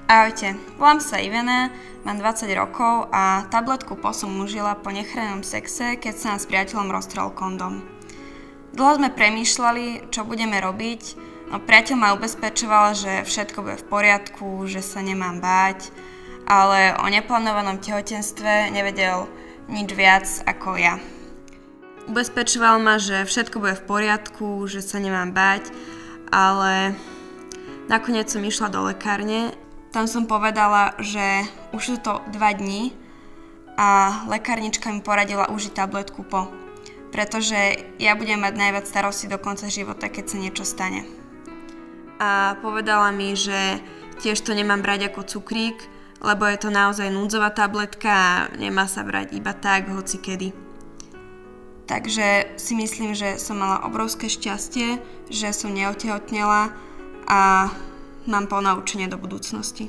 Ahojte, volám sa Ivana, mám 20 rokov a tabletku PO som užila po nechránenom sexe, keď sa nám s priateľom roztrhol kondom. Dlho sme premýšľali, čo budeme robiť, no priateľ ma ubezpečoval, že všetko bude v poriadku, že sa nemám báť, ale o neplánovanom tehotenstve nevedel nič viac ako ja. Ubezpečoval ma, že všetko bude v poriadku, že sa nemám báť, ale nakoniec som išla do lekárne. Tam som povedala, že už sú to 2 dní a lekárnička mi poradila užiť tabletku PO, pretože ja budem mať najviac starostí do konca života, keď sa niečo stane. A povedala mi, že tiež to nemám brať ako cukrík, lebo je to naozaj núdzová tabletka a nemá sa brať iba tak, hoci kedy. Takže si myslím, že som mala obrovské šťastie, že som neotehotnela a mám ponaučenie do budúcnosti.